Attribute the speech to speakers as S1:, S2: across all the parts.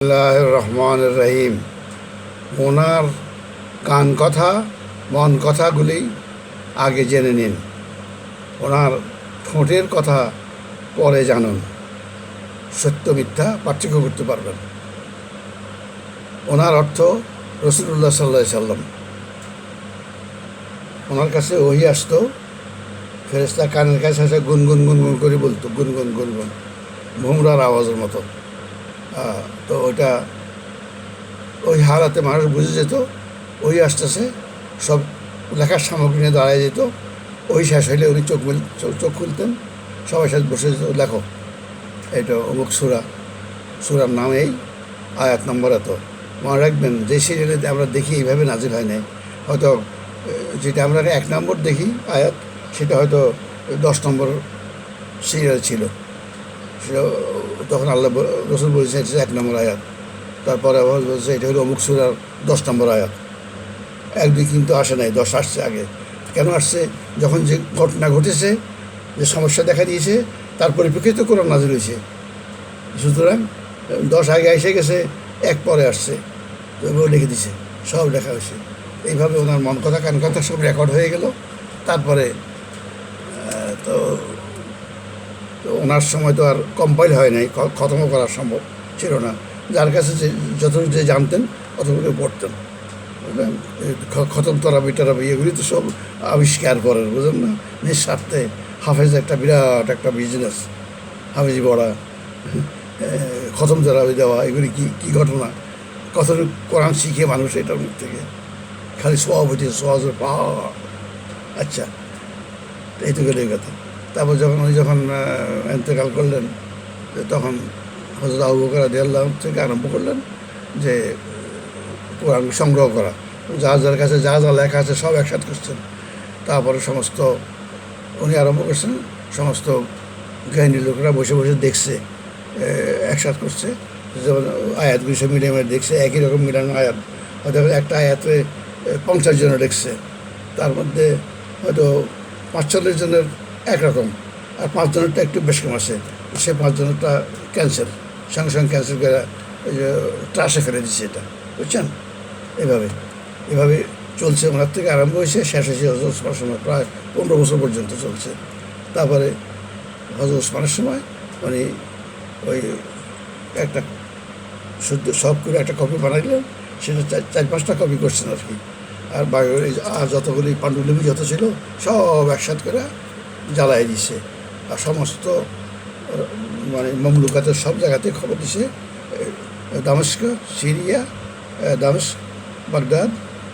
S1: রহমান রহিম। ওনার কান কথা মন কথাগুলি আগে জেনে নিন, ওনার ঠোঁটের কথা পরে জানুন, সত্য মিথ্যা পার্থক্য করতে পারবেন। ওনার অর্থ রসুল্লাহ সাল্লাল্লাহু সাল্লাম। ওনার কাছে ওহি আসতো, ফেরেশতা কানের কাছে আসে গুনগুন গুনগুন করে বলতো, গুনগুন গুনগুন, ভোমরার আওয়াজের মতো। তো ওইটা ওই হারাতে মানুষ বুঝে যেত, ওই আসতেছে, সব লেখার সামগ্রী নিয়ে দাঁড়ায় যেত। ওই শেষ হইলে উনি চোখ খুলতেন, সবাই সাথে বসে যেত, লেখো এটা অমুক সুরার নাম এই, আয়াত নম্বর এত। মনে রাখবেন, যে সিরিয়ালে আমরা দেখি এইভাবে নাজিল হয় নাই, হয়তো যেটা আমরা 1 নম্বর দেখি আয়াত, সেটা হয়তো 10 নম্বর সিরিয়াল ছিল। সেটা তখন আল্লাহ রসুল বলেছেন এটা 1 নম্বর আয়াত, তারপরে আবার বলছে এটা হলো অমুক সুরার 10 নম্বর আয়াত। 1-2 কিন্তু আসে নাই, 10 আসছে আগে। কেন আসছে? যখন যে ঘটনা ঘটেছে, যে সমস্যা দেখা দিয়েছে, তার পরিপ্রেক্ষিতে তো কোরআন নাজিল হয়েছে। সুতরাং 10 আগে এসে গেছে, 1 পরে আসছে, তো লিখে দিছে, সব লেখা হয়েছে। এইভাবে ওনার মন কথা কান কথা সব রেকর্ড হয়ে গেল। তারপরে তো ওনার সময় তো আর কম্পাইল হয় নাই, খতমও করা সম্ভব ছিল না। যার কাছে যতটুকু যে জানতেন অতটুকু পড়তেন, বুঝলেন। খতম তরাবি টরাবি এগুলি তো সব আবিষ্কার করেন, বুঝলেন না, নিঃস্বার্থে। হাফেজ একটা বিরাট একটা বিজনেস, হাফেজি পড়া, খতম তরাবি দেওয়া, এগুলি কী ঘটনা, কতটুকু কোরআন শিখে মানুষ এটার মুখ থেকে খালি সোয়াব হচ্ছে, সোয়াজের পাওয়া। আচ্ছা, এইটুকু কথা। তারপর উনি যখন এন্তেকাল করলেন, তখন হযরত আবু বকর রাদিয়াল্লাহু থেকে আরম্ভ করলেন যে কোরআন সংগ্রহ করা, যার কাছে যা যা লেখা আছে সব একসাথে করছেন। তারপরে সমস্ত উনি আরম্ভ করছেন, সমস্ত জ্ঞানী লোকেরা বসে বসে দেখছে, একসাথ করছে। যেমন আয়াতগুলি সব মিলিয়ে মিলিয়ে দেখছে, একই রকম মিলানো আয়াত। হয়তো একটা আয়াতে 50 জনে দেখছে, তার মধ্যে হয়তো 45 জনের একরকম, আর 5 জনেরটা একটু বেশ কম আছে। সে 5 জনেরটা ক্যান্সেল, সঙ্গে সঙ্গে ক্যান্সেল করে ট্রাসে ফেলে দিচ্ছে, এটা বুঝছেন। এভাবে চলছে, ওনার থেকে আরম্ভ হয়েছে, শেষ হয়েছে হযরত ওসমানের সময়, প্রায় 15 বছর পর্যন্ত চলছে। তারপরে হযরত ওসমানের সময় উনি ওই একটা শুদ্ধ সব করে একটা কপি বানাইলেন, সেটা 4-5টা কপি করছেন আর কি। আর আর যতগুলি পাণ্ডুলিপি যত ছিল সব একসাথ করে জ্বালাই দিছে। আর সমস্ত মানে মমলুকাতের সব জায়গাতে খবর দিছে, দামেস্ক, সিরিয়া, দামেস্ক, বাগদাদ,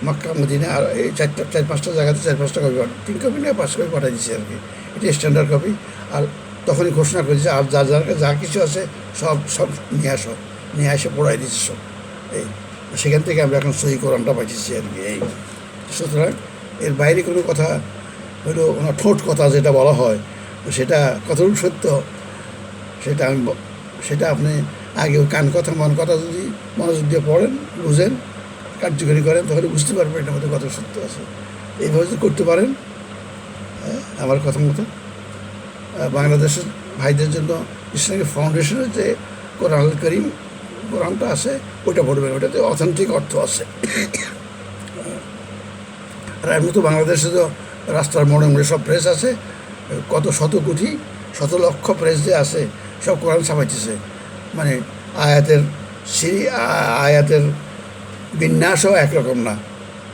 S1: মক্কা, মদিনা, আর এই 4-5টা জায়গাতে 4-5টা কপি 3 কপি না 5 কপি পাঠিয়ে দিচ্ছে আর কি। এটা স্ট্যান্ডার্ড কপি। আর তখনই ঘোষণা করেছে, আর যা কিছু আছে সব নিয়ে এসে পড়াই দিচ্ছে সব। এই সেখান থেকে আমরা এখন সহি কোরআনটা পাইতেছি আর কি। এই সুতরাং এর বাইরে কোনো কথা হলো ওনার ঠোঁট কথা যেটা বলা হয়, সেটা কতটুকু সত্য, সেটা আপনি আগে কান কথা মন কথা যদি মনোযোগ দিয়ে পড়েন, বুঝেন, কার্যকরী করেন, তাহলে বুঝতে পারবেন এটার মধ্যে কত সত্য আছে। এইভাবে যদি করতে পারেন, আমার কথা মতো বাংলাদেশের ভাইদের জন্য ইসলামিক ফাউন্ডেশনের যে কোরআন করিম কোরআনটা আছে, ওইটা পড়বেন, ওইটাতে অথেন্টিক অর্থ আছে। আর এমনি তো বাংলাদেশে তো রাস্তার মোড়ে মোড়ে সব প্রেস আছে, কত শত লক্ষ প্রেস যে আছে, সব কোরআন ছাপাইতেছে। মানে আয়াতের বিন্যাসও একরকম না,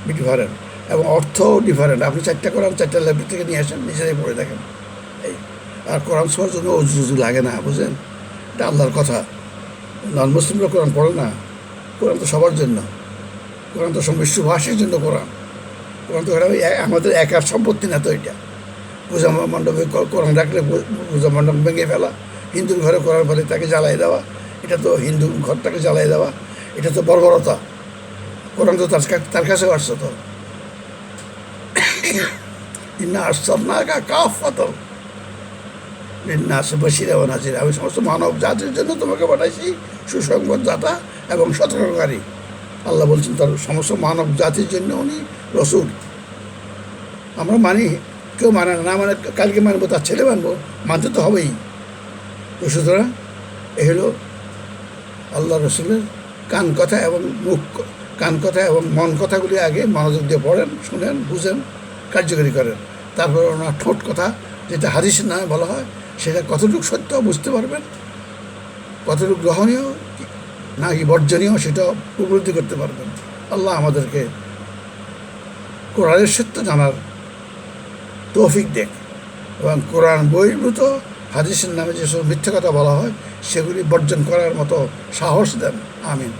S1: ডিফারেন্ট, এবং অর্থও ডিফারেন্ট। আপনি 4টা কোরআন 4টা লাইব্রেরি থেকে নিয়ে আসেন, নিজেরাই পড়ে দেখেন। এই আর কোরআন শোনার জন্য অজু লাগে না, বুঝলেন। এটা আল্লাহর কথা। নন মুসলিমরা কোরআন পড়ে না, কোরআন তো সবার জন্য, কোরআন তো বিশ্ববাসীর জন্য। কোরআন তো আমাদের একার সম্পত্তি না তো। এটা পূজা মণ্ডপে কোরআন রাখলে পূজা মণ্ডপ ভেঙে ফেলা, হিন্দুর ঘরে কোরআন ফেলে তাকে জ্বালাই দেওয়া, এটা তো হিন্দু ঘরটাকে জ্বালাই দেওয়া, এটা তো বর্বরতা। কোরআন তো তার কাছেও আসছে তো, ইন্না আরসালনাকা কাফাতান লিন্নাসি বাশীরান ওয়া নাযীরা। আমি সমস্ত মানব জাতির জন্য তোমাকে পাঠাইছি সুসংবাদদাতা এবং সতর্ককারী। আল্লাহ বলছেন তার সমস্ত মানব জাতির জন্য উনি রসুল। আমরা মানি, কেউ মানে না, মানে কালকে মানবো, তার ছেলে মানবো, মানতে তো হবেই। তো সুতরাং এ হলো আল্লাহ রসুলের কান কথা এবং কান কথা এবং মন কথাগুলি আগে মনোযোগ দিয়ে পড়েন, শুনেন, বুঝেন, কার্যকরী করেন। তারপর ওনার ঠোঁট কথা, যেটা হাদিসের নামে বলা হয়, সেটা কতটুকু সত্য বুঝতে পারবেন, কতটুকু গ্রহণীয় নাকি বর্জনীয় সেটা উপলব্ধি করতে পারবেন। আল্লাহ আমাদেরকে কোরআনের সত্য জানার তৌফিক দেখ এবং কোরআন বহির্ভূত হাদিসের নামে যেসব মিথ্যা কথা বলা হয় সেগুলি বর্জন করার মতো সাহস দেন। আমিন।